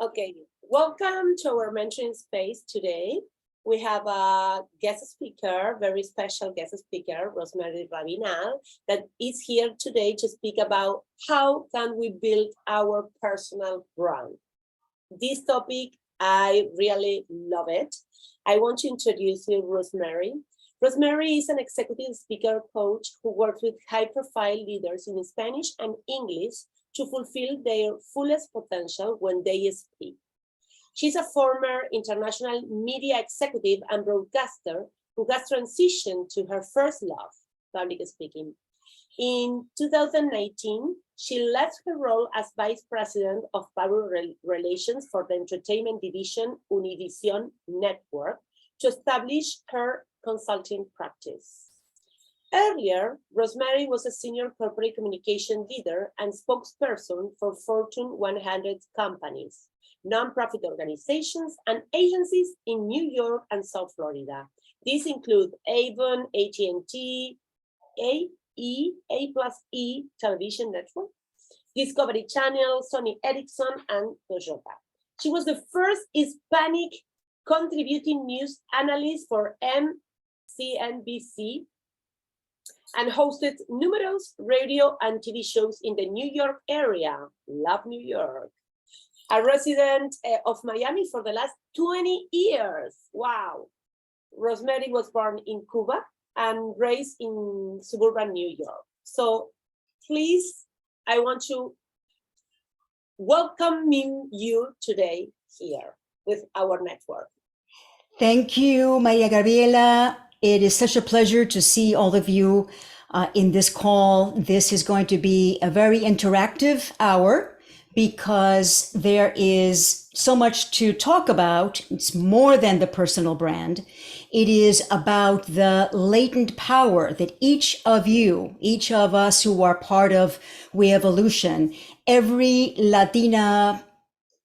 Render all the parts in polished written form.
Okay, welcome to our mentoring space today. We have a guest speaker, very special guest speaker, Rosemary Ravinal, that is here today to speak about how can we build our personal brand. This topic, I really love it. I want to introduce you, Rosemary. Rosemary is an executive speaker coach who works with high-profile leaders in Spanish and English to fulfill their fullest potential when they speak. She's a former international media executive and broadcaster who has transitioned to her first love, public speaking. In 2019, she left her role as vice president of public relations for the entertainment division Univision Network to establish her consulting practice. Earlier, Rosemary was a senior corporate communication leader and spokesperson for Fortune 100 companies, nonprofit organizations, and agencies in New York and South Florida. These include Avon, AT&T, A+E Television Networks, Discovery Channel, Sony Ericsson, and Toyota. She was the first Hispanic contributing news analyst for MSNBC and hosted numerous radio and TV shows in the New York area. Love New York. A resident of Miami for the last 20 years. Wow. Rosemary was born in Cuba and raised in suburban New York. So please, I want to welcome you today here with our network. Thank you, Maria Gabriela. It is such a pleasure to see all of you in this call. This is going to be a very interactive hour because there is so much to talk about. It's more than the personal brand. It is about the latent power that each of you, each of us who are part of We Evolution, every Latina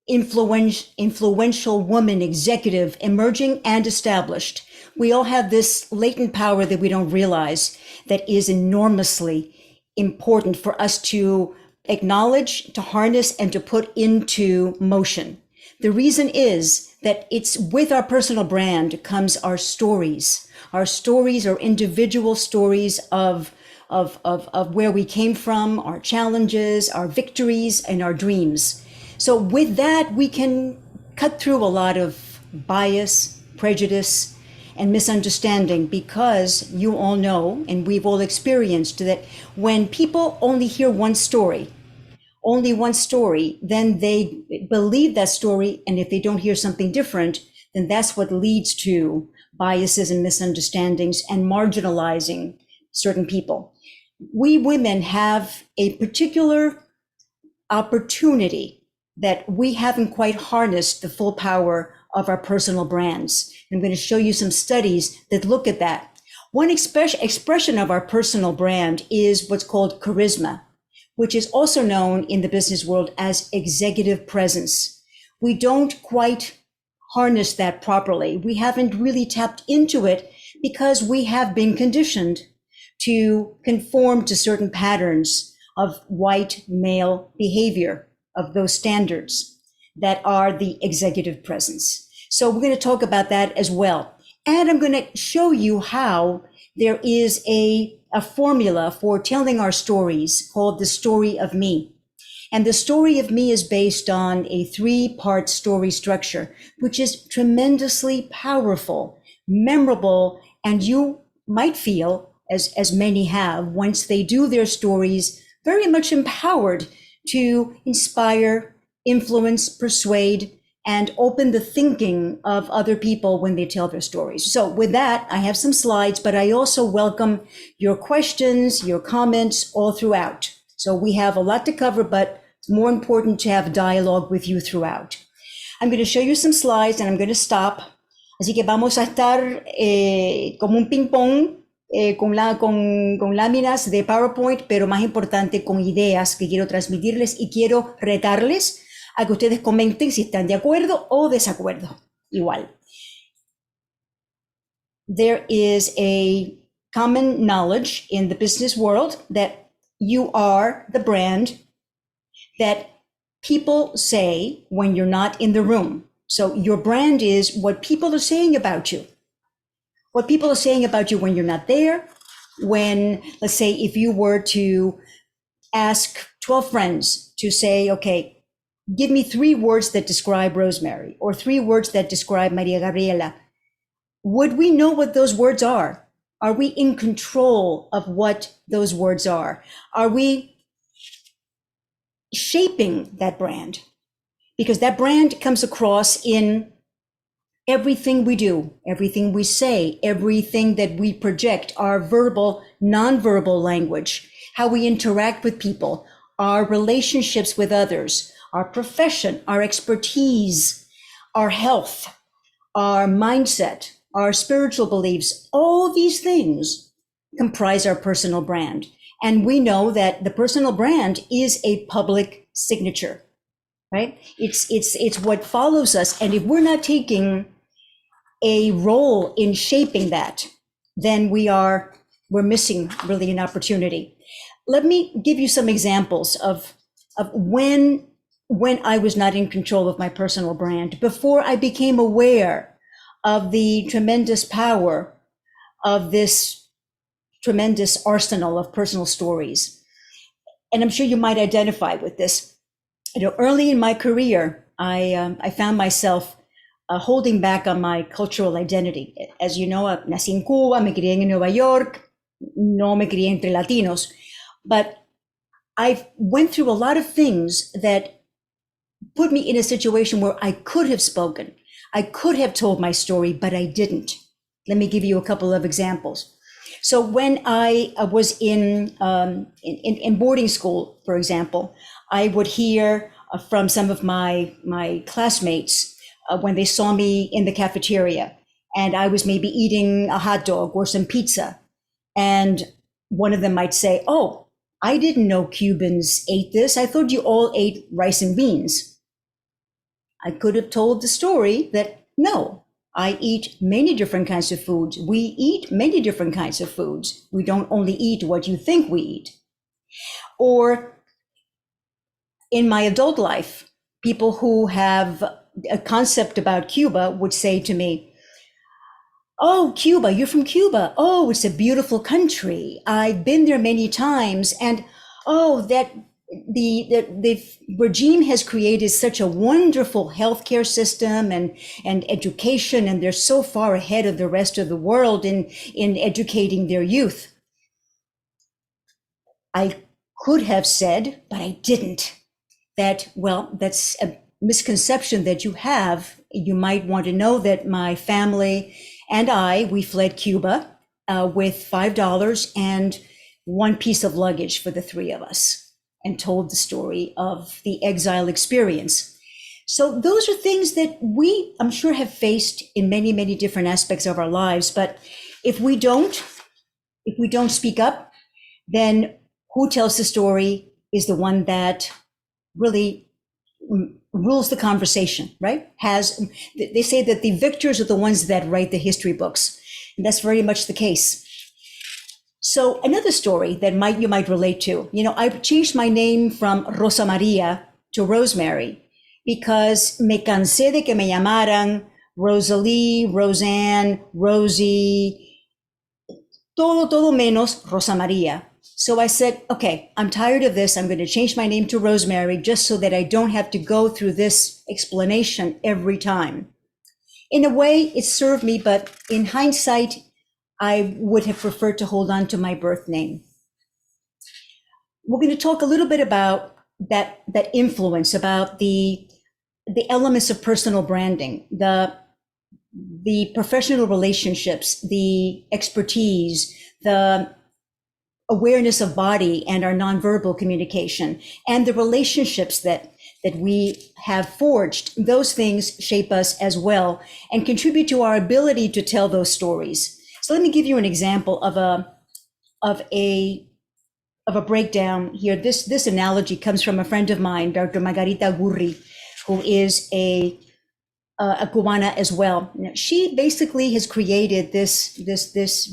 influential woman executive, emerging and established, we all have this latent power that we don't realize that is enormously important for us to acknowledge, to harness, and to put into motion. The reason is that it's with our personal brand comes our stories. Our stories are individual stories of where we came from, our challenges, our victories, and our dreams. So with that, we can cut through a lot of bias, prejudice, and misunderstanding, because you all know, and we've all experienced, that when people only hear one story, then they believe that story. And if they don't hear something different, then that's what leads to biases and misunderstandings and marginalizing certain people. We women have a particular opportunity that we haven't quite harnessed the full power of our personal brands. I'm going to show you some studies that look at that. One expression of our personal brand is what's called charisma, which is also known in the business world as executive presence. We don't quite harness that properly. We haven't really tapped into it because we have been conditioned to conform to certain patterns of white male behavior, of those standards that are the executive presence. So we're going to talk about that as well. And I'm going to show you how there is a formula for telling our stories called the story of me. And the story of me is based on a 3-part story structure, which is tremendously powerful, memorable, and you might feel, as many have, once they do their stories, very much empowered to inspire, influence, persuade, and open the thinking of other people when they tell their stories. So with that, I have some slides, but I also welcome your questions, your comments all throughout. So we have a lot to cover, but it's more important to have dialogue with you throughout. I'm going to show you some slides and I'm going to stop. Así que vamos a estar como un ping-pong con láminas de PowerPoint, pero más importante con ideas que quiero transmitirles y quiero retarles a que ustedes comenten si están de acuerdo o desacuerdo. Igual. There is a common knowledge in the business world that you are the brand that people say when you're not in the room. So your brand is what people are saying about you. What people are saying about you when you're not there. When, let's say, if you were to ask 12 friends to say, okay, give me 3 words that describe Rosemary or 3 words that describe Maria Gabriela, would we know what those words are? Are we in control of what those words are? Are we shaping that brand? Because that brand comes across in everything we do, everything we say, everything that we project, our verbal, nonverbal language, how we interact with people, our relationships with others, our profession, our expertise, our health, our mindset, our spiritual beliefs, all these things comprise our personal brand. And we know that the personal brand is a public signature, right? It's what follows us. And if we're not taking a role in shaping that, then we're missing really an opportunity. Let me give you some examples of when I was not in control of my personal brand, before I became aware of the tremendous power of this tremendous arsenal of personal stories. And I'm sure you might identify with this. Early in my career, I found myself holding back on my cultural identity. As you know, nací en Cuba, me crié en Nueva York, no me crié entre Latinos, but I went through a lot of things that put me in a situation where I could have spoken. I could have told my story, but I didn't. Let me give you a couple of examples. So when I was in boarding school, for example, I would hear from some of my classmates when they saw me in the cafeteria and I was maybe eating a hot dog or some pizza. And one of them might say, "Oh, I didn't know Cubans ate this. I thought you all ate rice and beans." I could have told the story that, no, I eat many different kinds of foods. We eat many different kinds of foods. We don't only eat what you think we eat. Or in my adult life, people who have a concept about Cuba would say to me, "Oh, Cuba, you're from Cuba. Oh, it's a beautiful country. I've been there many times. And oh, that the regime has created such a wonderful healthcare system and education, and they're so far ahead of the rest of the world in educating their youth." I could have said, but I didn't, that, well, that's a misconception that you have. You might want to know that my family and we fled Cuba with $5 and 1 piece of luggage for the 3 of us, and told the story of the exile experience. So those are things that we, I'm sure, have faced in many, many different aspects of our lives. But if we don't speak up, then who tells the story is the one that really rules the conversation, right? They say that the victors are the ones that write the history books, and that's very much the case. So another story that you might relate to, I changed my name from Rosa Maria to Rosemary because me cansé de que me llamaran Rosalie, Roseanne, Rosie, todo menos Rosa Maria. So I said, okay, I'm tired of this. I'm going to change my name to Rosemary just so that I don't have to go through this explanation every time. In a way, it served me, but in hindsight, I would have preferred to hold on to my birth name. We're going to talk a little bit about that influence, about the elements of personal branding, the professional relationships, the expertise, the awareness of body and our nonverbal communication, and the relationships that we have forged. Those things shape us as well and contribute to our ability to tell those stories. So let me give you an example of a breakdown here. This analogy comes from a friend of mine, Dr. Margarita Gurri, who is a Cubana as well. She basically has created this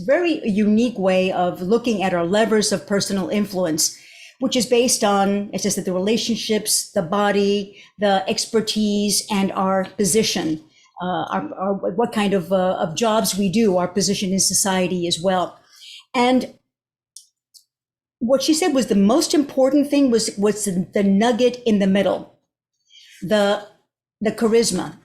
very unique way of looking at our levers of personal influence, which is based on, it says that the relationships, the body, the expertise, and our position, what kind of jobs we do, our position in society as well. And what she said was the most important thing was the nugget in the middle, the charisma,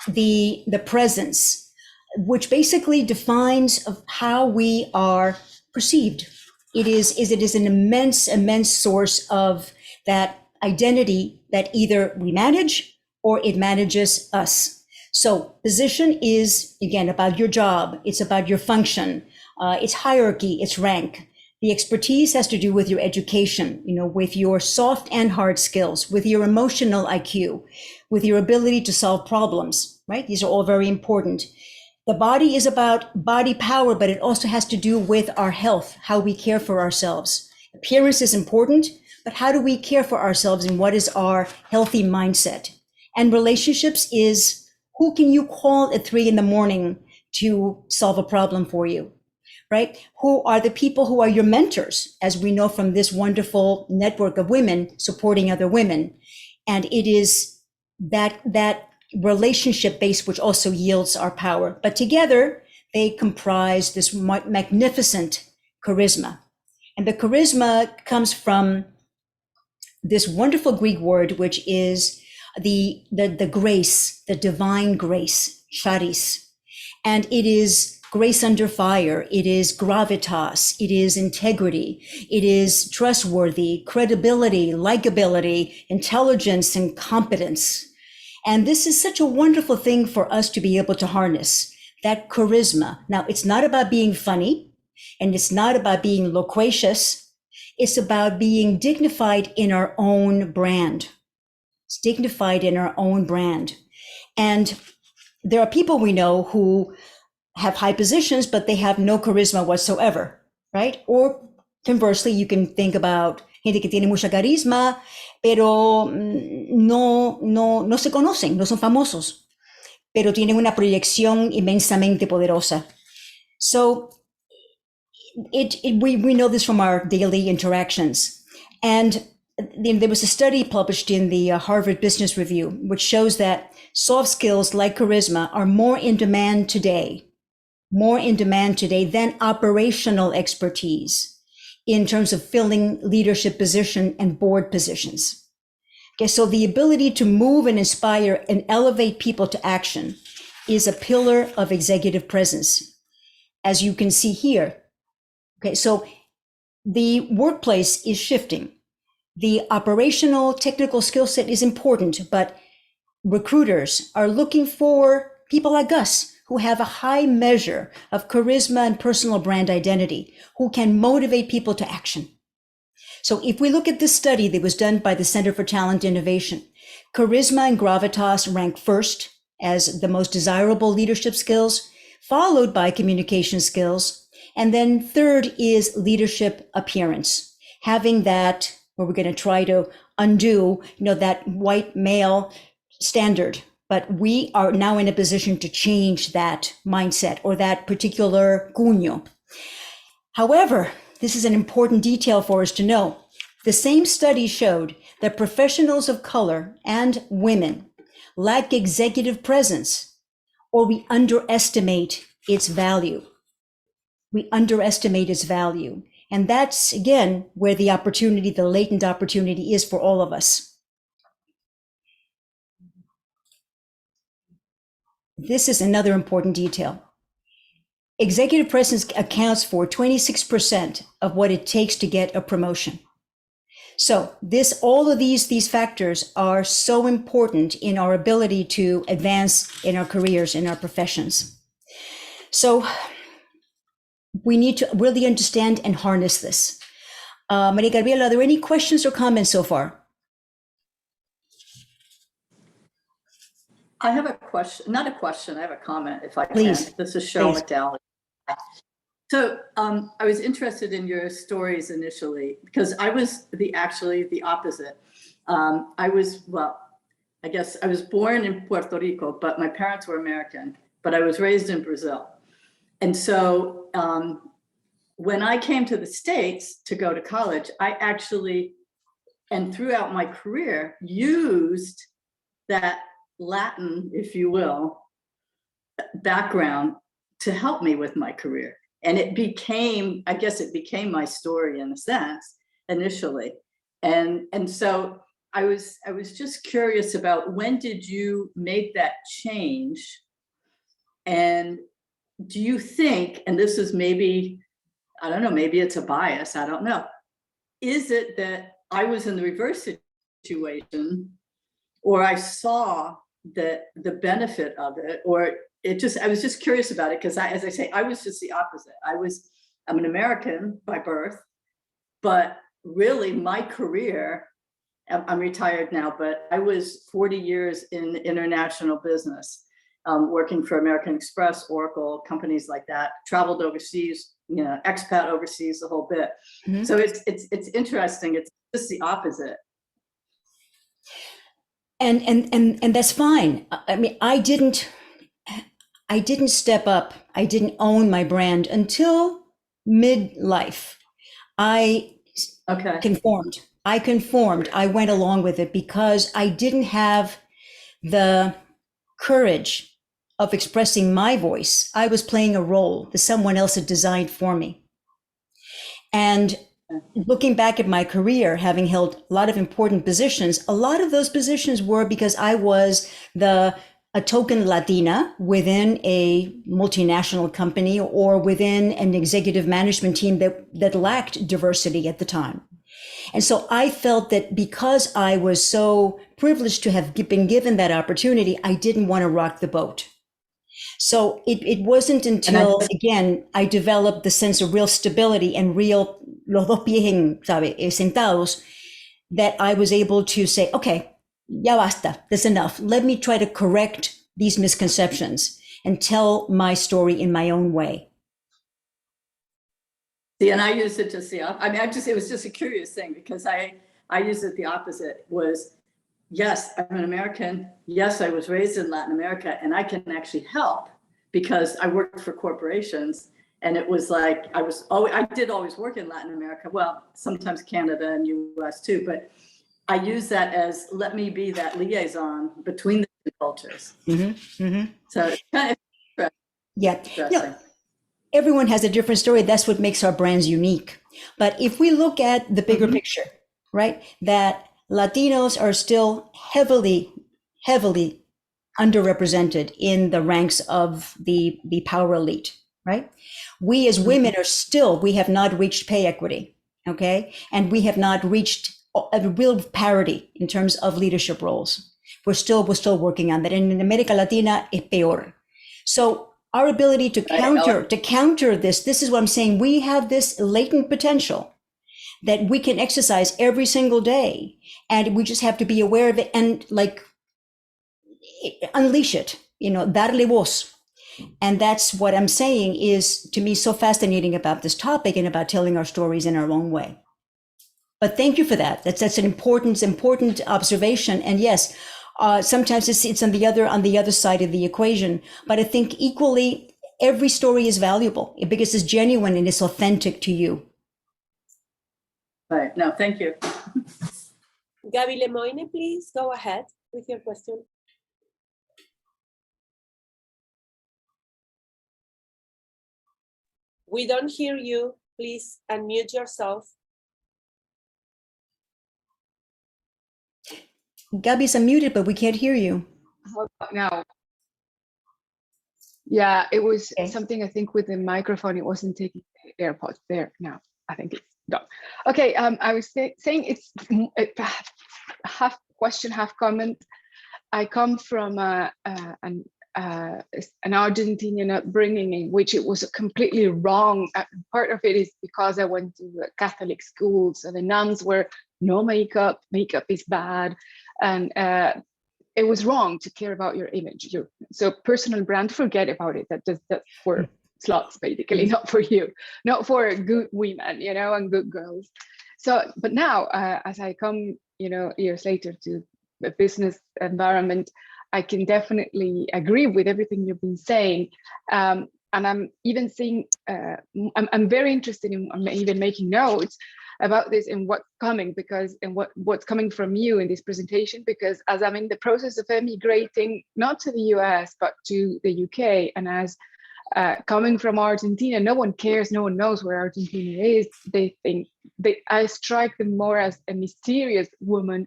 the presence, which basically defines of how we are perceived. It is an immense source of that identity that either we manage or it manages us. So position is, again, about your job. It's about your function. It's hierarchy, it's rank. The expertise has to do with your education, with your soft and hard skills, with your emotional IQ, with your ability to solve problems, right? These are all very important. The body is about body power, but it also has to do with our health, how we care for ourselves. Appearance is important, but how do we care for ourselves and what is our healthy mindset? And relationships is who can you call at 3 a.m. to solve a problem for you? Right? Who are the people who are your mentors, as we know from this wonderful network of women supporting other women. And it is that relationship base which also yields our power. But together, they comprise this magnificent charisma. And the charisma comes from this wonderful Greek word, which is the grace, the divine grace, charis. And it is grace under fire, it is gravitas, it is integrity, it is trustworthy, credibility, likability, intelligence, and competence. And this is such a wonderful thing for us to be able to harness, that charisma. Now, it's not about being funny, and it's not about being loquacious. It's about being dignified in our own brand. It's dignified in our own brand. And there are people we know who have high positions, but they have no charisma whatsoever, right? Or conversely, you can think about gente que tiene mucha carisma, pero no se conocen, no son famosos, pero tienen una proyección inmensamente poderosa. So we know this from our daily interactions. And there was a study published in the Harvard Business Review, which shows that soft skills like charisma are more in demand today than operational expertise in terms of filling leadership position and board positions. Okay, so the ability to move and inspire and elevate people to action is a pillar of executive presence, as you can see here. Okay, so the workplace is shifting. The operational technical skill set is important, but recruiters are looking for people like us who have a high measure of charisma and personal brand identity, who can motivate people to action. So if we look at this study that was done by the Center for Talent Innovation, charisma and gravitas rank first as the most desirable leadership skills, followed by communication skills. And then third is leadership appearance, having that, where we're going to try to undo, that white male standard. But we are now in a position to change that mindset or that particular cuño. However, this is an important detail for us to know. The same study showed that professionals of color and women lack executive presence, or we underestimate its value. We underestimate its value. And that's, again, where the opportunity, the latent opportunity is for all of us. This is another important detail. Executive presence accounts for 26% of what it takes to get a promotion. So all of these factors are so important in our ability to advance in our careers, in our professions. So we need to really understand and harness this. Maria Gabriela, are there any questions or comments so far? I have a question, not a question, I have a comment if I Please. can. This is Cheryl Please. McDowell. So I was interested in your stories initially because I was actually the opposite. I was born in Puerto Rico, but my parents were American, but I was raised in Brazil. And so when I came to the States to go to college, I actually, and throughout my career, used that Latin, if you will, background to help me with my career. And it became, I guess it became my story in a sense, initially. And so I was just curious about, when did you make that change? And do you think, and this is maybe, I don't know, maybe it's a bias, I don't know. Is it that I was in the reverse situation, or I saw the benefit of it, or it just, I was just curious about it, because as I say, I was just the opposite. I'm an American by birth, but really my career, I'm retired now, but I was 40 years in international business, working for American Express, Oracle, companies like that, traveled overseas, expat overseas, the whole bit. Mm-hmm. So it's interesting. It's just the opposite. And that's fine. I mean, I didn't step up. I didn't own my brand until midlife. I conformed. I went along with it because I didn't have the courage of expressing my voice. I was playing a role that someone else had designed for me. And looking back at my career, having held a lot of important positions, a lot of those positions were because I was a token Latina within a multinational company or within an executive management team that lacked diversity at the time. And so I felt that because I was so privileged to have been given that opportunity, I didn't want to rock the boat. So it wasn't until, again, I developed the sense of real stability and real los dos pies sentados, that I was able to say, okay, ya basta, that's enough. Let me try to correct these misconceptions and tell my story in my own way. See, and I used it to see, I mean, it was just a curious thing, because I used it the opposite. Was, yes, I'm an American. Yes, I was raised in Latin America, and I can actually help because I worked for corporations. And it was like, I did always work in Latin America. Well, sometimes Canada and US too, but I use that as, let me be that liaison between the two cultures. Mm-hmm, mm-hmm. So it's kind of interesting. Yeah. Everyone has a different story. That's what makes our brands unique. But if we look at the bigger picture, right, that Latinos are still heavily underrepresented in the ranks of the power elite, right? We as women we have not reached pay equity, okay? And we have not reached a real parity in terms of leadership roles. We're still working on that. And in America Latina, es peor. So our ability to counter this is what I'm saying. We have this latent potential that we can exercise every single day. And we just have to be aware of it and unleash it, darle voz. And that's what I'm saying is, to me, so fascinating about this topic and about telling our stories in our own way. But thank you for that. That's an important observation. And yes, sometimes it's on the other side of the equation. But I think equally, every story is valuable because it's genuine and it's authentic to you. Right. No, thank you. Gaby Lemoine, please go ahead with your question. We don't hear you. Please unmute yourself. Gaby's unmuted, but we can't hear you. How about now? Yeah, it was something, I think, with the microphone. It wasn't taking the AirPods there. Now I think it's done. Okay, I was saying it's half question, half comment. I come from an Argentinian upbringing in which it was completely wrong. Part of it is because I went to a Catholic school, so the nuns were no makeup is bad, and it was wrong to care about your image. So personal brand, forget about it. That's for sluts, basically, not for you, not for good women, and good girls. So, but now, as I come, years later to the business environment, I can definitely agree with everything you've been saying. and I'm even seeing, I'm very interested in, I'm even making notes about this and what's coming, because, and what's coming from you in this presentation, because as I'm in the process of emigrating, not to the US, but to the UK, and as coming from Argentina, no one cares, no one knows where Argentina is. They think I strike them more as a mysterious woman,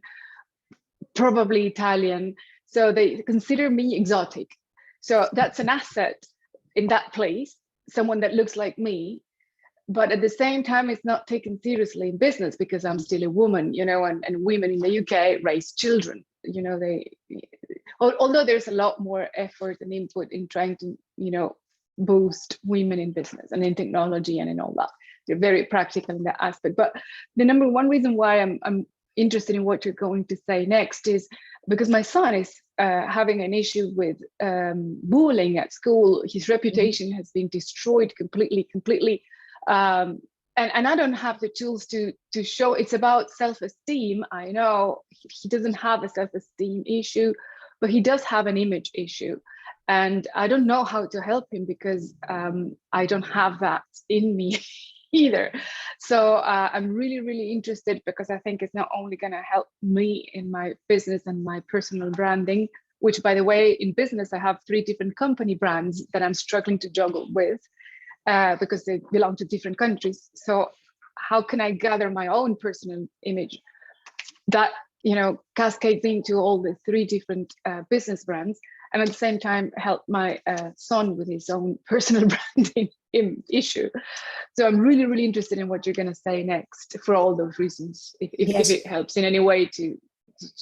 probably Italian. So they consider me exotic. So that's an asset in that place, someone that looks like me, but at the same time, it's not taken seriously in business because I'm still a woman, you know, and women in the UK raise children, you know, although there's a lot more effort and input in trying to, you know, boost women in business and in technology and in all that. They're very practical in that aspect. But the number one reason why I'm interested in what you're going to say next is because my son is having an issue with bullying at school. His reputation has been destroyed completely. And I don't have the tools to show. It's about self-esteem. I know he doesn't have a self-esteem issue, but he does have an image issue. And I don't know how to help him because I don't have that in me either. So I'm really interested, because I think it's not only going to help me in my business and my personal branding, which, by the way, in business, I have 3 different company brands that I'm struggling to juggle with because they belong to different countries. So how can I gather my own personal image that, you know, cascades into all the 3 different business brands, and at the same time help my son with his own personal branding issue. So I'm really interested in what you're going to say next for all those reasons, if it helps in any way to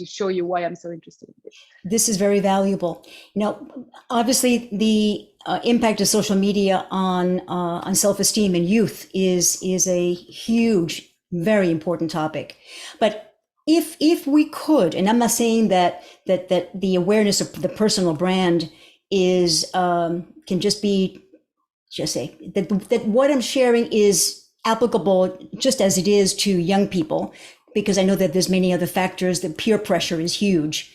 show you why I'm so interested in this. This is very valuable. You know, obviously the impact of social media on self-esteem in youth is a huge, very important topic. But if we could, and I'm not saying that the awareness of the personal brand is can just say that what I'm sharing is applicable just as it is to young people, because I know that there's many other factors. The peer pressure is huge.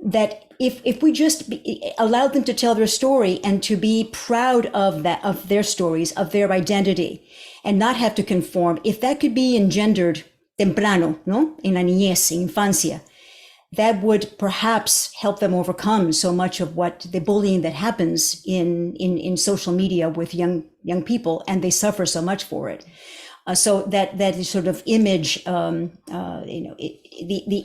That if we just allow them to tell their story and to be proud of that, of their stories, of their identity, and not have to conform, if that could be engendered temprano, no, en la niñez, infancia, that would perhaps help them overcome so much of what the bullying that happens in social media with young people, and they suffer so much for it. So that sort of image, the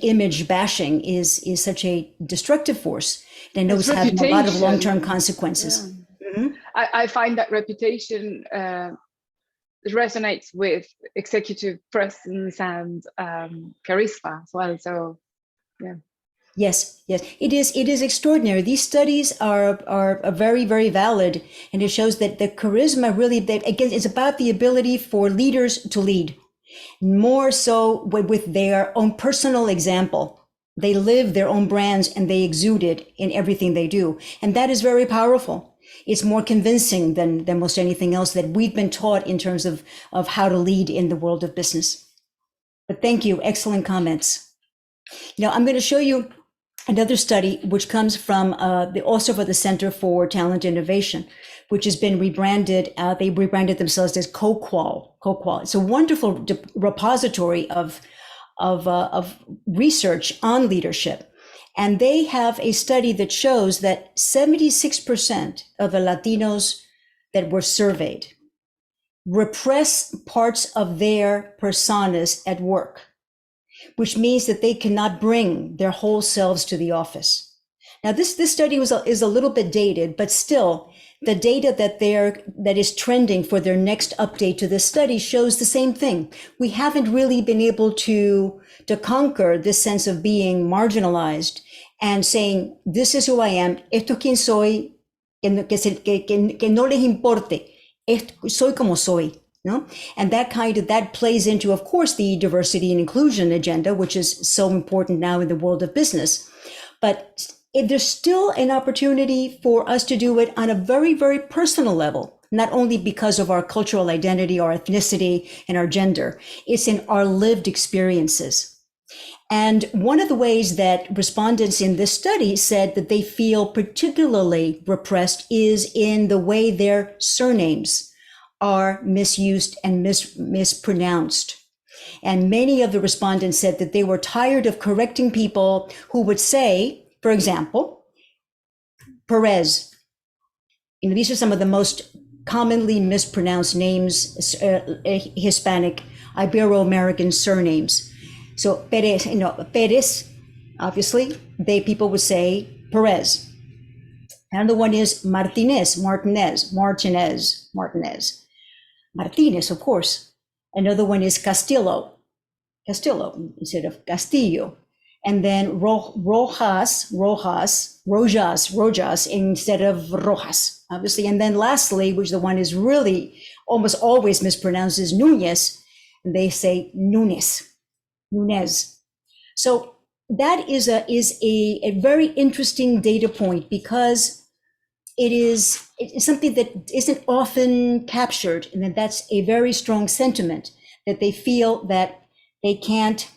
image bashing is such a destructive force. And I know it's having a lot of long-term consequences. Yeah. Mm-hmm. I find that reputation resonates with executive presence and charisma as well. So, yeah. Yes, it is extraordinary. These studies are very, very valid, and it shows that the charisma really, again, it's about the ability for leaders to lead, more so with their own personal example. They live their own brands and they exude it in everything they do, and that is very powerful. It's more convincing than most anything else that we've been taught in terms of how to lead in the world of business. But thank you, excellent comments. Now I'm going to show you another study which comes from also for the Center for Talent Innovation, which has been rebranded. They rebranded themselves as CoQual. It's a wonderful repository of research on leadership. And they have a study that shows that 76% of the Latinos that were surveyed repress parts of their personas at work, which means that they cannot bring their whole selves to the office. Now, this study is a little bit dated, but still, the data that is trending for their next update to this study shows the same thing. We haven't really been able to conquer this sense of being marginalized and saying, this is who I am, esto quien soy, que no les importe, soy como soy. No? And that plays into, of course, the diversity and inclusion agenda, which is so important now in the world of business. But if there's still an opportunity for us to do it on a very, very personal level, not only because of our cultural identity, our ethnicity, and our gender, it's in our lived experiences. And one of the ways that respondents in this study said that they feel particularly repressed is in the way their surnames are misused and mispronounced. And many of the respondents said that they were tired of correcting people who would say, for example, Perez. You know, these are some of the most commonly mispronounced names, Hispanic, Ibero-American surnames. So Perez, Perez, obviously, people would say Perez. Another one is Martinez, Martinez, of course. Another one is Castillo instead of Castillo. And then Rojas instead of Rojas, obviously. And then lastly, which the one is really almost always mispronounced, is Nunez, and they say Nunez. So that is a very interesting data point, because it's something that isn't often captured, and that's a very strong sentiment, that they feel that they can't.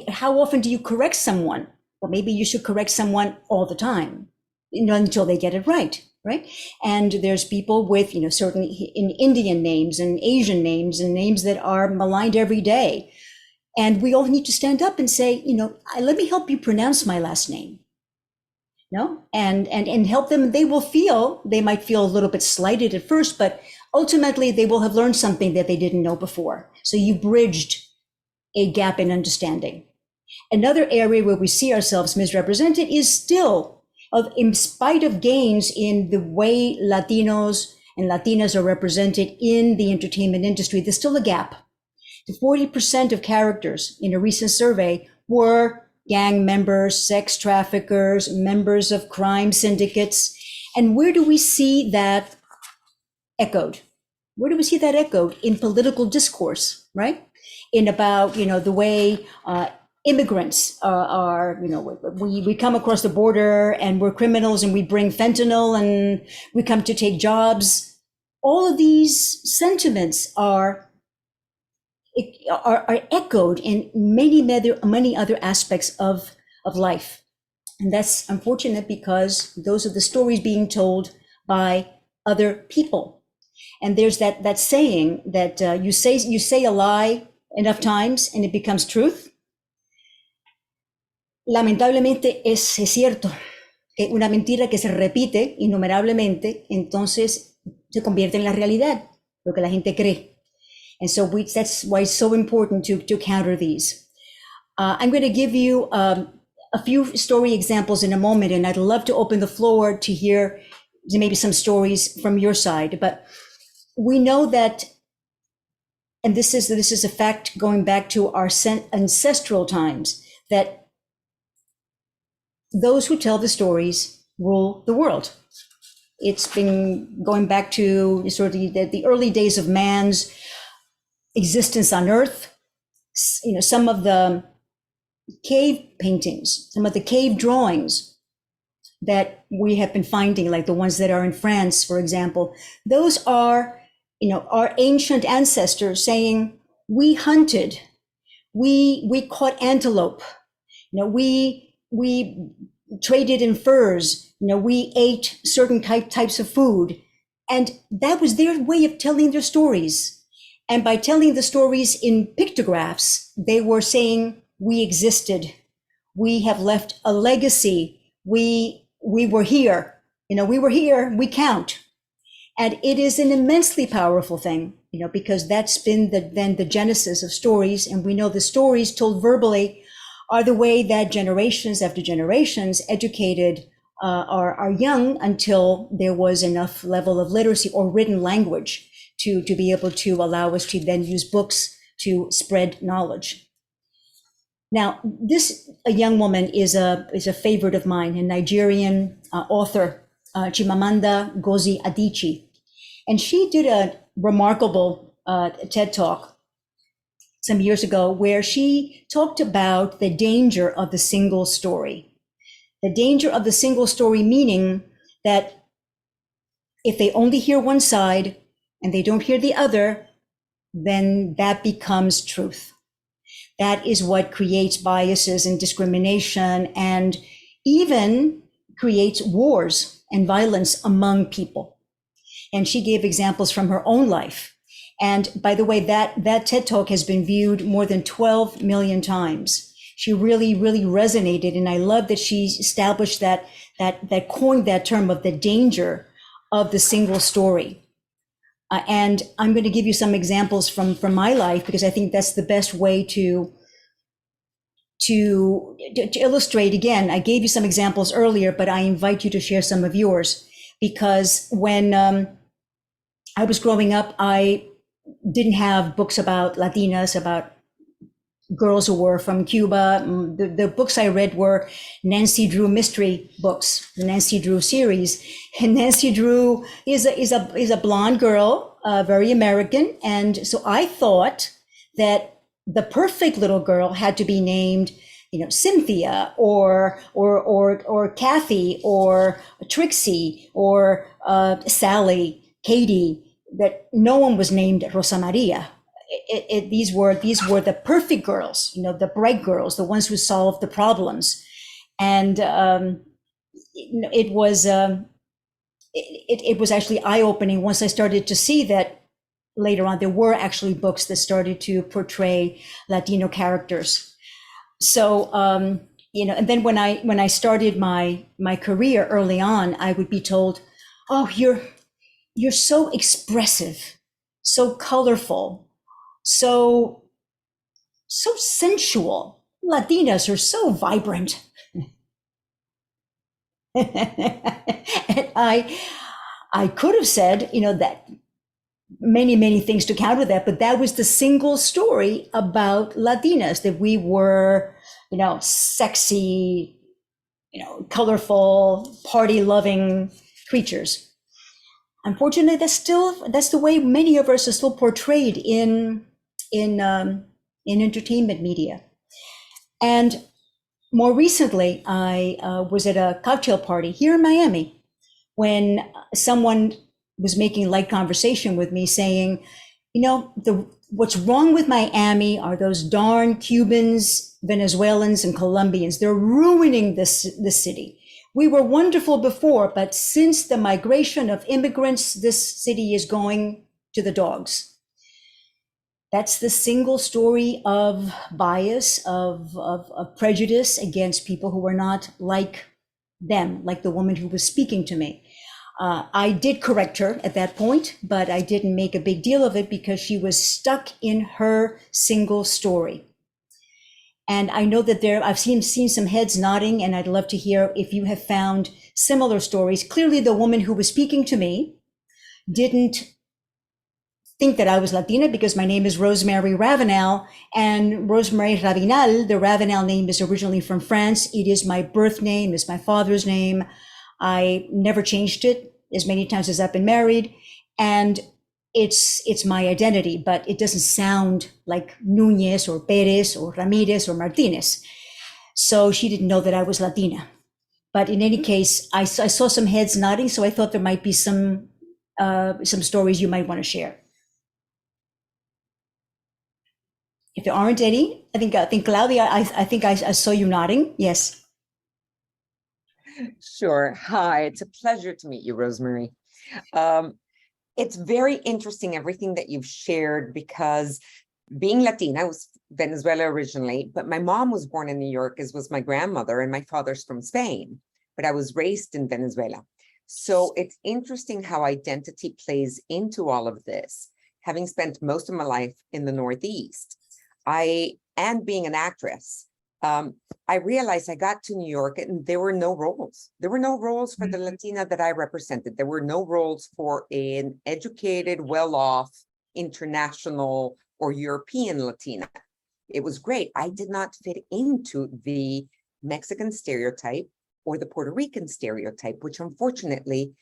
How often do you correct someone? Well, maybe you should correct someone all the time, until they get it right? And there's people with, certainly in Indian names and Asian names and names that are maligned every day. And we all need to stand up and say, let me help you pronounce my last name. And help them. They might feel a little bit slighted at first, but ultimately they will have learned something that they didn't know before. So you bridged a gap in understanding. Another area where we see ourselves misrepresented is still, in spite of gains in the way Latinos and Latinas are represented in the entertainment industry, there's still a gap. 40% of characters in a recent survey were gang members, sex traffickers, members of crime syndicates. And where do we see that echoed? In political discourse, right? In about, the way immigrants are, we come across the border and we're criminals and we bring fentanyl and we come to take jobs. All of these sentiments are echoed in many other aspects of life. And that's unfortunate, because those are the stories being told by other people. And there's that saying that you say a lie enough times and it becomes truth. Lamentablemente es cierto que una mentira que se repite innumerablemente, entonces se convierte en la realidad, lo que la gente cree. And so that's why it's so important to counter these. I'm going to give you a few story examples in a moment, and I'd love to open the floor to hear maybe some stories from your side. But we know that, and this is a fact going back to our ancestral times, that those who tell the stories rule the world. It's been going back to sort of the early days of man's existence on Earth. Some of the cave paintings, some of the cave drawings that we have been finding, like the ones that are in France, for example, those are, our ancient ancestors saying, we hunted, we caught antelope, we traded in furs, we ate certain types of food. And that was their way of telling their stories. And by telling the stories in pictographs, they were saying, we existed, we have left a legacy, we were here, we count. And it is an immensely powerful thing, because that's been the genesis of stories. And we know the stories told verbally are the way that generations after generations educated our young, until there was enough level of literacy or written language to be able to allow us to then use books to spread knowledge. Now, a young woman is a favorite of mine, a Nigerian author, Chimamanda Ngozi Adichie. And she did a remarkable TED Talk some years ago, where she talked about the danger of the single story. The danger of the single story, meaning that if they only hear one side and they don't hear the other, then that becomes truth. That is what creates biases and discrimination, and even creates wars and violence among people. And she gave examples from her own life. And by the way, that TED Talk has been viewed more than 12 million times. She really, really resonated. And I love that she established that coined that term of the danger of the single story. And I'm going to give you some examples from my life, because I think that's the best way to illustrate. Again, I gave you some examples earlier, but I invite you to share some of yours, because when I was growing up, I didn't have books about Latinas, about girls who were from Cuba. The books I read were Nancy Drew mystery books, the Nancy Drew series. And Nancy Drew is a blonde girl, very American. And so I thought that the perfect little girl had to be named, Cynthia or Kathy or Trixie or Sally, Katie, that no one was named Rosa Maria. These were the perfect girls, the bright girls, the ones who solved the problems. And it was actually eye-opening once I started to see that later on there were actually books that started to portray Latino characters. So and then when I started my career early on, I would be told, "Oh, you're so expressive, so colorful, so sensual. Latinas are so vibrant." And I could have said, that many things to counter that, but that was the single story about Latinas, that we were, sexy, colorful, party-loving creatures. Unfortunately, that's the way many of us are still portrayed in entertainment media. And more recently, I was at a cocktail party here in Miami when someone was making light conversation with me, saying, what's wrong with Miami are those darn Cubans, Venezuelans, and Colombians. They're ruining this city. We were wonderful before, but since the migration of immigrants, this city is going to the dogs. That's the single story of bias, of prejudice against people who were not like them, like the woman who was speaking to me. I did correct her at that point, but I didn't make a big deal of it because she was stuck in her single story. And I know that I've seen some heads nodding, and I'd love to hear if you have found similar stories. Clearly, the woman who was speaking to me didn't think that I was Latina because my name is Rosemary Ravinal, and Rosemary Ravinal, the Ravinal name is originally from France. It is my birth name, it's my father's name. I never changed it as many times as I've been married, and it's my identity, but it doesn't sound like Nunez or Perez or Ramirez or Martinez. So she didn't know that I was Latina. But in any case, I saw some heads nodding, so I thought there might be some stories you might want to share. If there aren't any, I think Claudia, I think I saw you nodding. Yes. Sure. Hi, it's a pleasure to meet you, Rosemary. It's very interesting, everything that you've shared, because being Latina, I was Venezuela originally, but my mom was born in New York, as was my grandmother, and my father's from Spain, but I was raised in Venezuela. So it's interesting how identity plays into all of this. Having spent most of my life in the Northeast, and being an actress, I realized I got to New York and there were no roles. There were no roles for the Latina that I represented. There were no roles for an educated, well-off, international or European Latina. It was great. I did not fit into the Mexican stereotype or the Puerto Rican stereotype, which unfortunately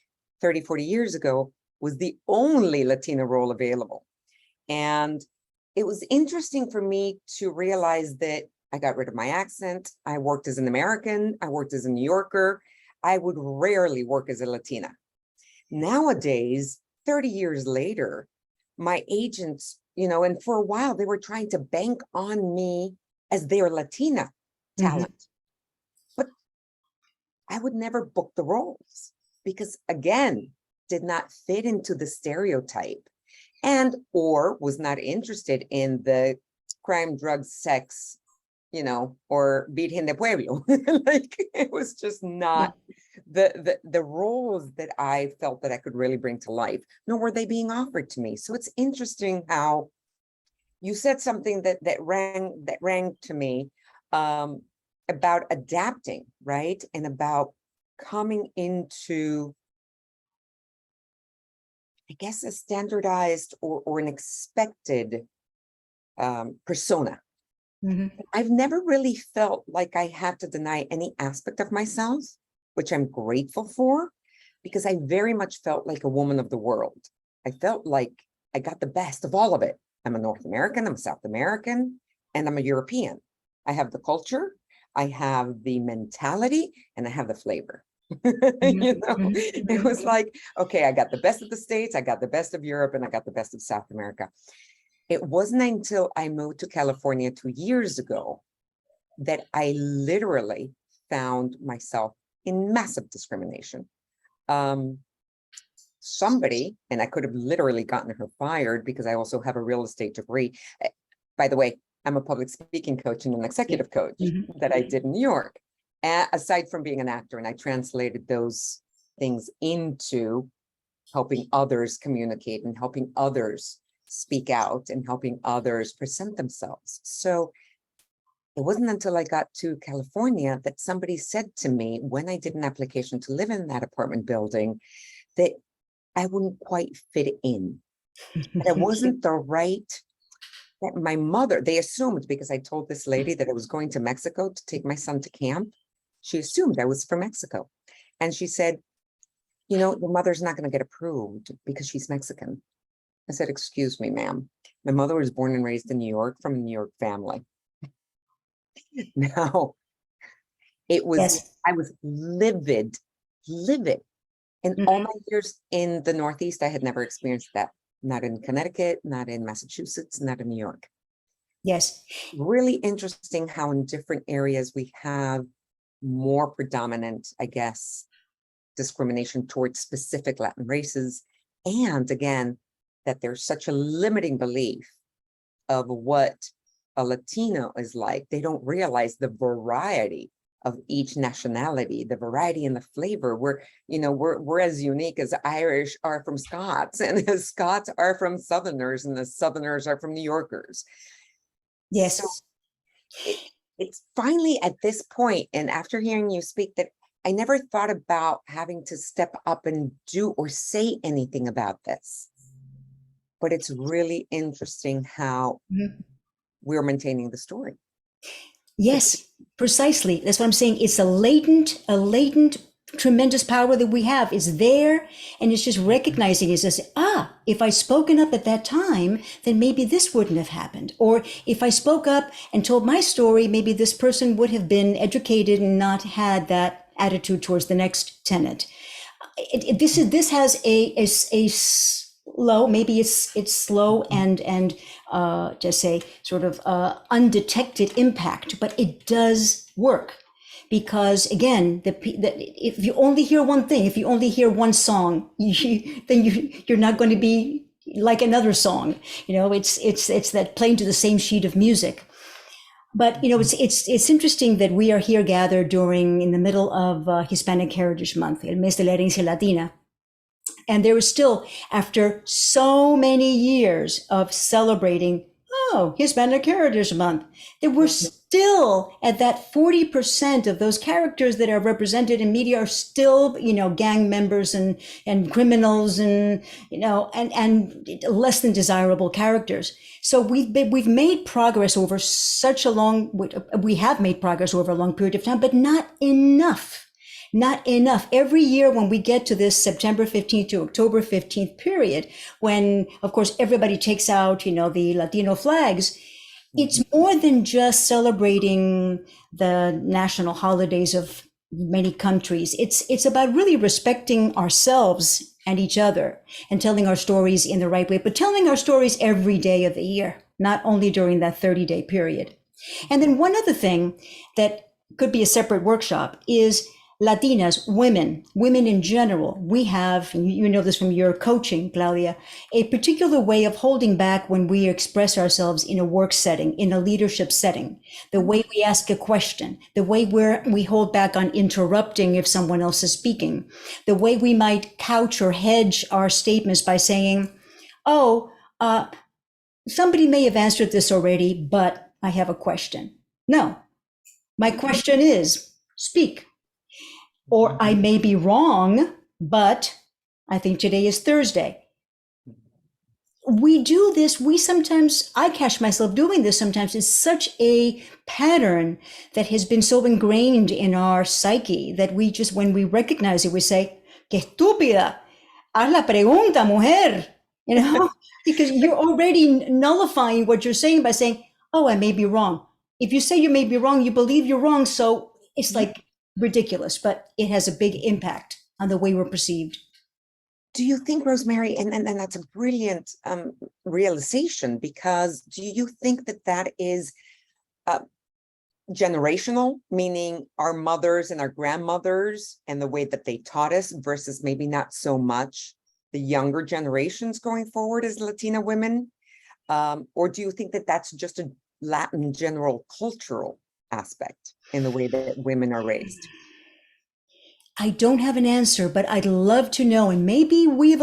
30, 40 years ago was the only Latina role available. And it was interesting for me to realize that I got rid of my accent. I worked as an American. I worked as a New Yorker. I would rarely work as a Latina. Nowadays, 30 years later, my agents, and for a while they were trying to bank on me as their Latina Mhm. talent. But I would never book the roles because, again, did not fit into the stereotype and or was not interested in the crime, drugs, sex, or Virgen de Pueblo. Like, it was just not the roles that I felt that I could really bring to life, nor were they being offered to me. So it's interesting how you said something that rang to me, about adapting, right? And about coming into, I guess, a standardized or an expected persona. Mhm. I've never really felt like I had to deny any aspect of myself, which I'm grateful for, because I very much felt like a woman of the world. I felt like I got the best of all of it. I'm a North American, I'm a South American, and I'm a European. I have the culture, I have the mentality, and I have the flavor. It was like, okay, I got the best of the States, I got the best of Europe, and I got the best of South America. It wasn't until I moved to California 2 years ago that I literally found myself in massive discrimination. Somebody, and I could have literally gotten her fired because I also have a real estate degree. By the way, I'm a public speaking coach and an executive coach that I did in New York, aside from being an actor, and I translated those things into helping others communicate and helping others speak out and helping others present themselves. So it wasn't until I got to California that somebody said to me when I did an application to live in that apartment building that I wouldn't quite fit in. That it wasn't the right, that my mother, they assumed because I told this lady that I was going to Mexico to take my son to camp, she assumed I was from Mexico. And she said, your mother's not going to get approved because she's Mexican. I said, excuse me, ma'am. My mother was born and raised in New York from a New York family. Now, it was, Yes. I was livid. In all my years in the Northeast, I had never experienced that. Not in Connecticut, not in Massachusetts, not in New York. Yes. Really interesting how in different areas we have more predominant, I guess, discrimination towards specific Latin races. And again, that there's such a limiting belief of what a Latino is like. They don't realize the variety of each nationality, the variety and the flavor. We're as unique as Irish are from Scots, and as Scots are from Southerners, and the Southerners are from New Yorkers. Yes. So it's finally at this point, and after hearing you speak, that I never thought about having to step up and do or say anything about this. But it's really interesting how we're maintaining the story. Yes, precisely. That's what I'm saying. It's a latent, tremendous power that we have. It's there, and it's just recognizing it as, if I spoken up at that time, then maybe this wouldn't have happened. Or if I spoke up and told my story, maybe this person would have been educated and not had that attitude towards the next tenant. This has a slow, maybe it's slow and just say sort of undetected impact, but it does work. Because again, if you only hear one thing, if you only hear one song, then you're not going to be like another song. It's that playing to the same sheet of music. But it's interesting that we are here gathered in the middle of Hispanic Heritage Month, El Mes de la Herencia Latina. And there is still, after so many years of celebrating, Hispanic Heritage Month, that we're still at that 40% of those characters that are represented in media are still, gang members and criminals and less than desirable characters. So we've made progress over we have made progress over a long period of time, but not enough. Not enough. Every year when we get to this September 15th to October 15th period, when, of course, everybody takes out, the Latino flags, it's more than just celebrating the national holidays of many countries. It's about really respecting ourselves and each other and telling our stories in the right way, but telling our stories every day of the year, not only during that 30-day period. And then one other thing that could be a separate workshop is Latinas, women in general. We have, and you know this from your coaching, Claudia, a particular way of holding back when we express ourselves in a work setting, in a leadership setting, the way we ask a question, the way we hold back on interrupting if someone else is speaking, the way we might couch or hedge our statements by saying, somebody may have answered this already, but I have a question. No, my question is, speak. Or I may be wrong, but I think today is Thursday. We do this, I catch myself doing this sometimes. It's such a pattern that has been so ingrained in our psyche that we just, when we recognize it, we say, que estúpida, haz la pregunta, mujer, you know, because you're already nullifying what you're saying by saying, oh, I may be wrong. If you say you may be wrong, you believe you're wrong. So it's like ridiculous, but it has a big impact on the way we're perceived. Do you think, Rosemary, and that's a brilliant realization, because do you think that that is generational, meaning our mothers and our grandmothers and the way that they taught us versus maybe not so much the younger generations going forward as Latina women? Or do you think that that's just a Latin general cultural aspect in the way that women are raised? I don't have an answer, but I'd love to know. And maybe we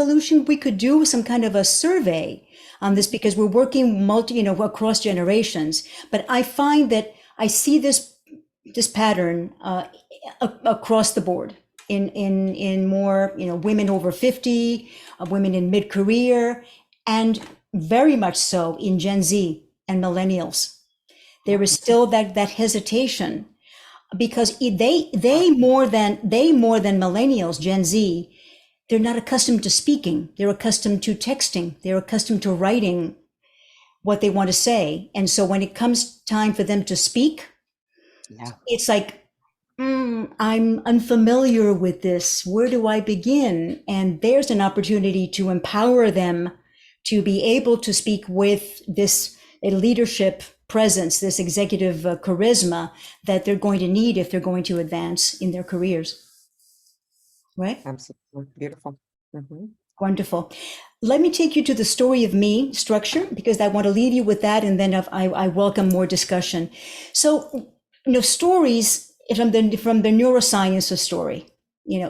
could do some kind of a survey on this, because we're working across generations. But I find that I see this pattern across the board in more, women over 50, women in mid-career, and very much so in Gen Z and millennials. There is still that hesitation, because they more than millennials, Gen Z, they're not accustomed to speaking. They're accustomed to texting. They're accustomed to writing what they want to say. And so when it comes time for them to speak, it's like, I'm unfamiliar with this. Where do I begin? And there's an opportunity to empower them to be able to speak with this leadership presence, this executive charisma that they're going to need if they're going to advance in their careers. Right? Absolutely. Beautiful. Mm-hmm. Wonderful. Let me take you to the story of me structure, because I want to leave you with that, and then I welcome more discussion. So, stories from the neuroscience of story.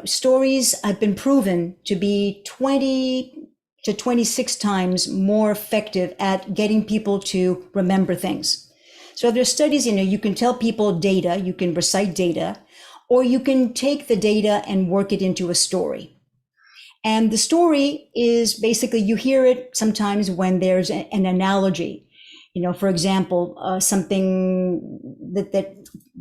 Stories have been proven to be 20 to 26 times more effective at getting people to remember things. So there's studies, you can tell people data, you can recite data, or you can take the data and work it into a story. And the story is basically, you hear it sometimes when there's an analogy. For example, something that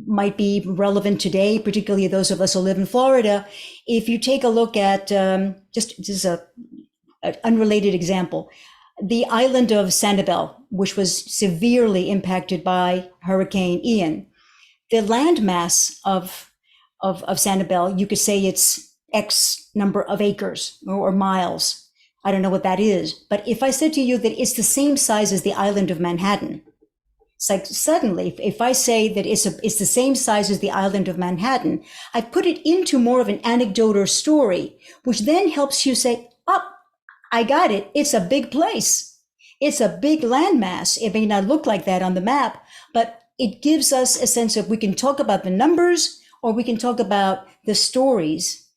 might be relevant today, particularly those of us who live in Florida. If you take a look at, just as an unrelated example, the island of Sanibel, which was severely impacted by Hurricane Ian. The landmass of Sanibel, you could say it's X number of acres or miles. I don't know what that is. But if I said to you that it's the same size as the island of Manhattan, it's like suddenly, if I say that it's the same size as the island of Manhattan, I put it into more of an anecdote or story, which then helps you say, I got it. It's a big place. It's a big landmass. It may not look like that on the map, but it gives us a sense of, we can talk about the numbers, or we can talk about the stories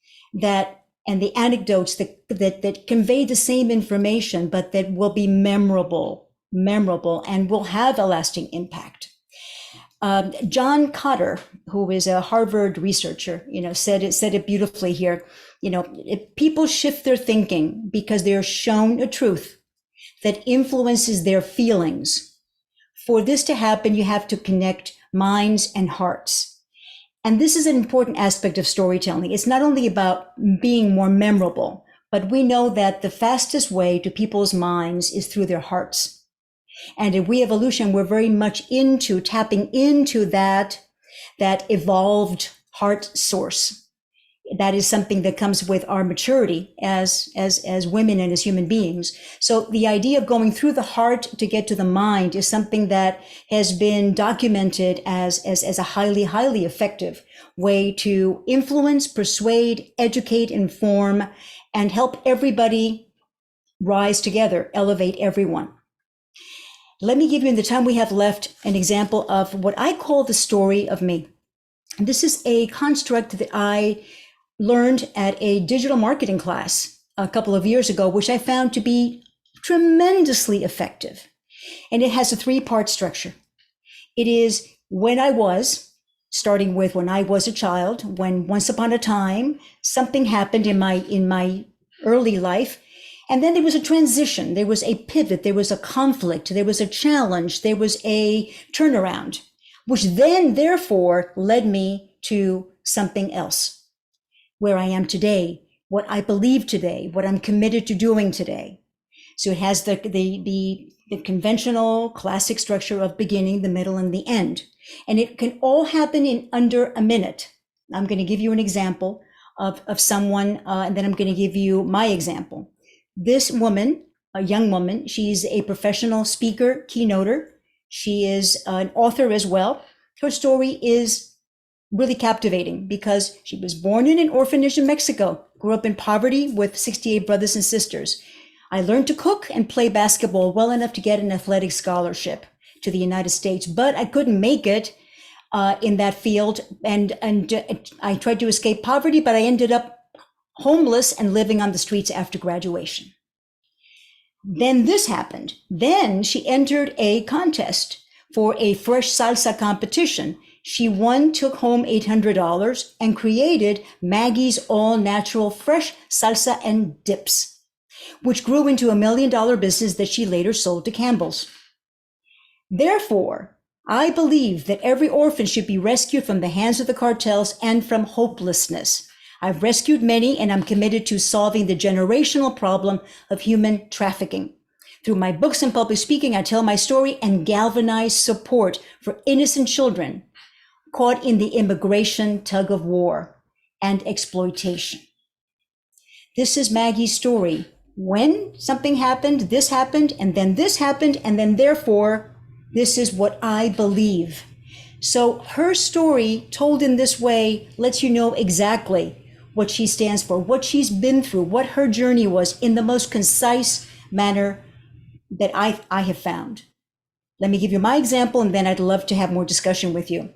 and the anecdotes that convey the same information, but that will be memorable, and will have a lasting impact. John Cotter, who is a Harvard researcher, said it beautifully here. People shift their thinking because they're shown a truth that influences their feelings. For this to happen, you have to connect minds and hearts. And this is an important aspect of storytelling. It's not only about being more memorable, but we know that the fastest way to people's minds is through their hearts. And in We Evolution, we're very much into tapping into that evolved heart source, that is something that comes with our maturity as women and as human beings. So the idea of going through the heart to get to the mind is something that has been documented as a highly effective way to influence, persuade, educate, inform, and help everybody rise together, elevate everyone. Let me give you, in the time we have left, an example of what I call the story of me. And this is a construct that I learned at a digital marketing class a couple of years ago, which I found to be tremendously effective. And it has a 3-part structure. It is when I was, starting with when I was a child, when once upon a time, something happened in my early life. And then there was a transition, there was a pivot, there was a conflict, there was a challenge, there was a turnaround, which then therefore led me to something else, where I am today, what I believe today, what I'm committed to doing today. So it has the conventional classic structure of beginning, the middle, and the end. And it can all happen in under a minute. I'm going to give you an example of someone, and then I'm going to give you my example. This woman, a young woman, she's a professional speaker, keynoter. She is an author as well. Her story is really captivating because she was born in an orphanage in Mexico, grew up in poverty with 68 brothers and sisters. I learned to cook and play basketball well enough to get an athletic scholarship to the United States, but I couldn't make it in that field. And I tried to escape poverty, but I ended up homeless and living on the streets after graduation. Then this happened. Then she entered a contest for a fresh salsa competition. She won, took home $800 and created Maggie's All Natural Fresh Salsa and Dips, which grew into $1 million business that she later sold to Campbell's. Therefore, I believe that every orphan should be rescued from the hands of the cartels and from hopelessness. I've rescued many, and I'm committed to solving the generational problem of human trafficking. Through my books and public speaking, I tell my story and galvanize support for innocent children caught in the immigration tug of war and exploitation. This is Maggie's story. When something happened, and then this happened, and then therefore, this is what I believe. So her story told in this way lets you know exactly what she stands for, what she's been through, what her journey was in the most concise manner that I have found. Let me give you my example, and then I'd love to have more discussion with you.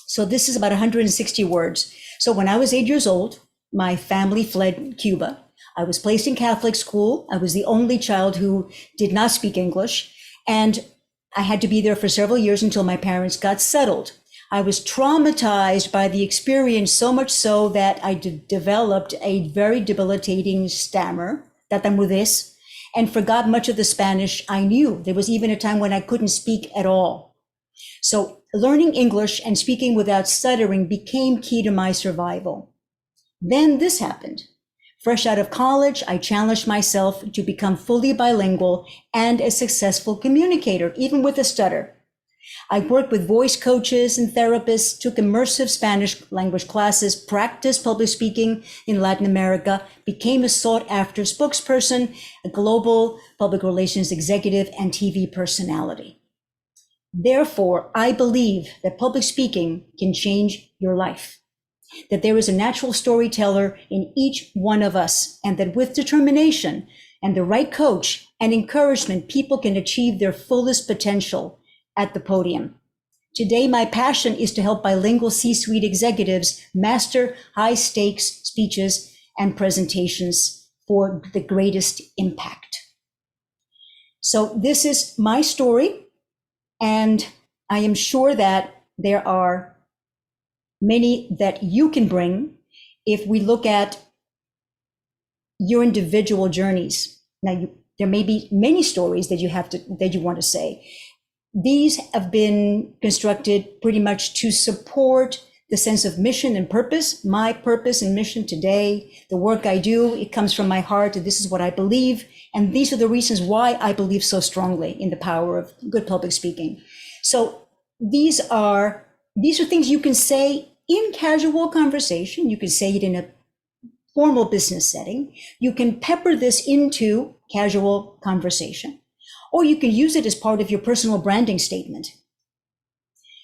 So this is about 160 words. So when I was 8 years old, my family fled Cuba. I was placed in Catholic school. I was the only child who did not speak English, and I had to be there for several years until my parents got settled. I was traumatized by the experience, so much so that I developed a very debilitating stammer, tartamudez, and forgot much of the Spanish I knew. There was even a time when I couldn't speak at all. So learning English and speaking without stuttering became key to my survival. Then this happened. Fresh out of college, I challenged myself to become fully bilingual and a successful communicator, even with a stutter. I worked with voice coaches and therapists, took immersive Spanish language classes, practiced public speaking in Latin America, became a sought-after spokesperson, a global public relations executive, and TV personality. Therefore, I believe that public speaking can change your life, that there is a natural storyteller in each one of us, and that with determination and the right coach and encouragement, people can achieve their fullest potential at the podium. Today, my passion is to help bilingual C-suite executives master high-stakes speeches and presentations for the greatest impact. So this is my story, and I am sure that there are many that you can bring if we look at your individual journeys. Now, there may be many stories that you want to say. These have been constructed pretty much to support the sense of mission and purpose. My purpose and mission today, the work I do, it comes from my heart, and this is what I believe. And these are the reasons why I believe so strongly in the power of good public speaking. So these are things you can say in casual conversation. You can say it in a formal business setting. You can pepper this into casual conversation, or you can use it as part of your personal branding statement.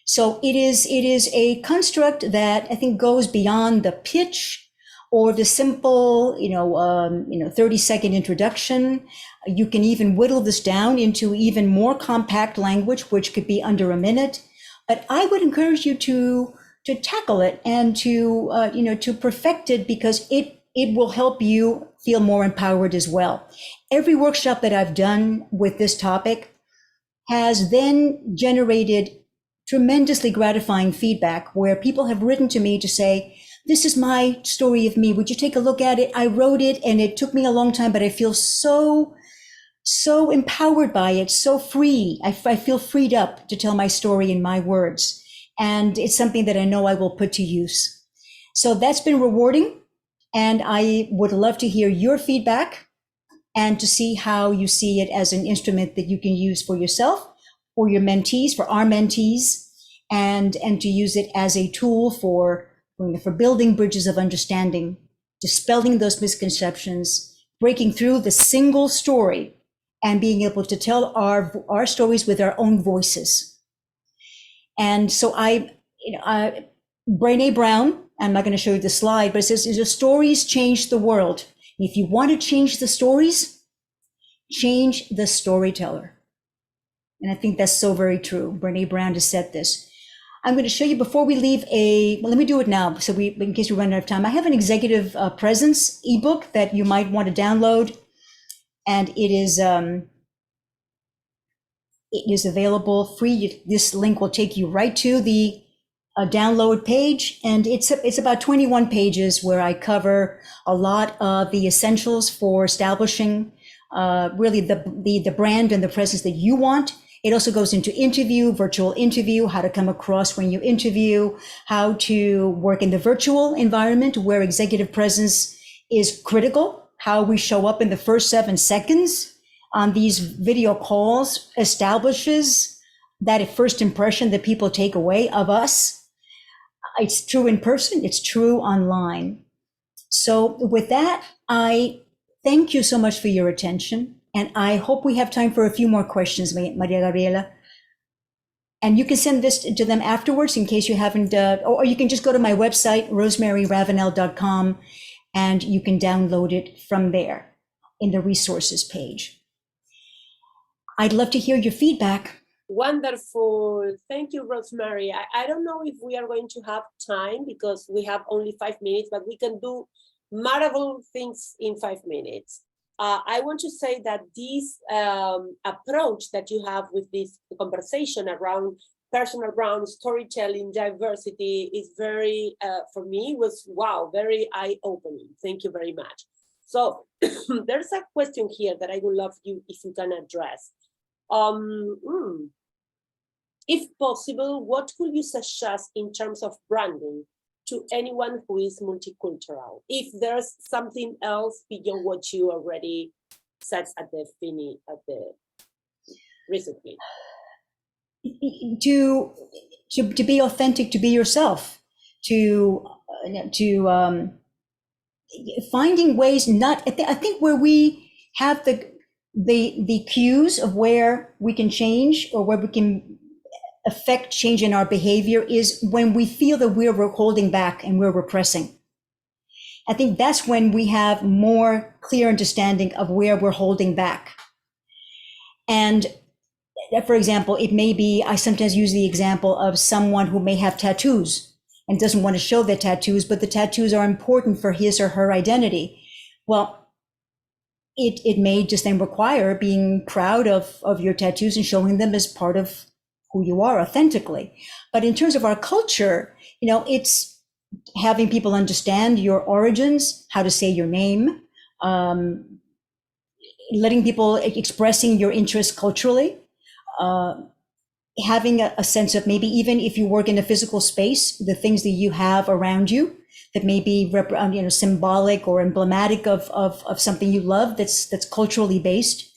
So it is a construct that I think goes beyond the pitch or the simple, 30-second introduction. You can even whittle this down into even more compact language, which could be under a minute. But I would encourage you to tackle it and to perfect it, because it will help you feel more empowered as well. Every workshop that I've done with this topic has then generated tremendously gratifying feedback where people have written to me to say, this is my story of me. Would you take a look at it? I wrote it and it took me a long time, but I feel so empowered by it, so free. I feel freed up to tell my story in my words. And it's something that I know I will put to use. So that's been rewarding. And I would love to hear your feedback and to see how you see it as an instrument that you can use for yourself, for your mentees, for our mentees, and to use it as a tool for building bridges of understanding, dispelling those misconceptions, breaking through the single story, and being able to tell our stories with our own voices. And so Brené Brown, I'm not going to show you the slide, but it says, the stories change the world. If you want to change the stories, change the storyteller. And I think that's so very true. Brené Brown has said this. I'm going to show you before we leave let me do it now. So in case we run out of time, I have an executive presence ebook that you might want to download. And it is available free. This link will take you right to the download page. And it's about 21 pages where I cover a lot of the essentials for establishing really the brand and the presence that you want. It also goes into interview, virtual interview, how to come across when you interview, how to work in the virtual environment where executive presence is critical, how we show up in the first 7 seconds on these video calls establishes that first impression that people take away of us. It's true in person, it's true online. So with that, I thank you so much for your attention. And I hope we have time for a few more questions, Maria Gabriela. And you can send this to them afterwards in case you haven't, or you can just go to my website, rosemaryravinal.com, and you can download it from there in the resources page. I'd love to hear your feedback. Wonderful. Thank you, Rosemary. I don't know if we are going to have time because we have only 5 minutes, but we can do marvelous things in 5 minutes. I want to say that this approach that you have with this conversation around personal brand, storytelling, diversity is very, for me, was wow, very eye-opening. Thank you very much. So there's a question here that I would love you if you can address. If possible, what could you suggest in terms of branding to anyone who is multicultural? If there's something else beyond what you already said at the recently. To be authentic, to be yourself, to finding ways I think where we have the cues of where we can change or where we can affect change in our behavior is when we feel that we're holding back and we're repressing. I think that's when we have more clear understanding of where we're holding back. And for example, it may be, I sometimes use the example of someone who may have tattoos and doesn't want to show their tattoos, but the tattoos are important for his or her identity. Well, it may just then require being proud of your tattoos and showing them as part of who you are authentically. But in terms of our culture, it's having people understand your origins, how to say your name, letting people expressing your interests culturally, having a sense of maybe even if you work in a physical space, the things that you have around you that may be symbolic or emblematic of something you love that's culturally based.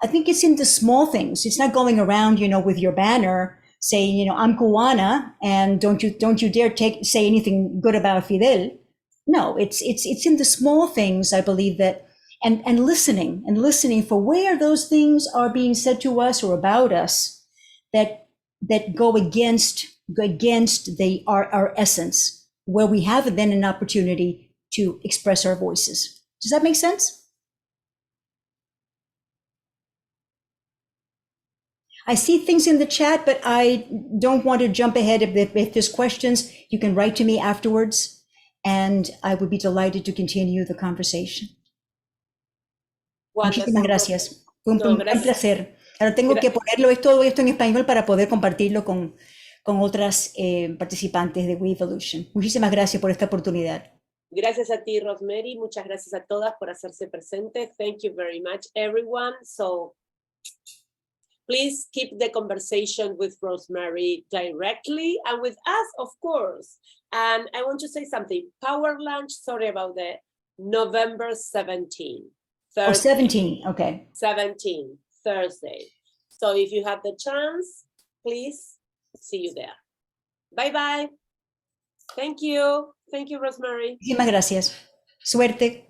I think it's in the small things. It's not going around, with your banner saying, I'm Cubana and don't you dare say anything good about Fidel. No, it's in the small things, I believe, that and listening for where those things are being said to us or about us that go against our essence, where we have then an opportunity to express our voices. Does that make sense? I see things in the chat, but I don't want to jump ahead. If there's questions, you can write to me afterwards, and I would be delighted to continue the conversation. Muchísimas gracias. Fue un gran placer. Ahora tengo que ponerlo todo esto en español para poder compartirlo con otras participantes de We Evolution. Muchísimas gracias por esta oportunidad. Gracias a ti, Rosemary. Muchas gracias a todas por hacerse presente. Thank you very much, everyone. So please keep the conversation with Rosemary directly and with us, of course. And I want to say something. Power lunch, sorry about the November 17th. Oh, 17, okay. 17, Thursday. So if you have the chance, please see you there. Bye-bye. Thank you. Thank you, Rosemary. Muchísimas gracias. Suerte.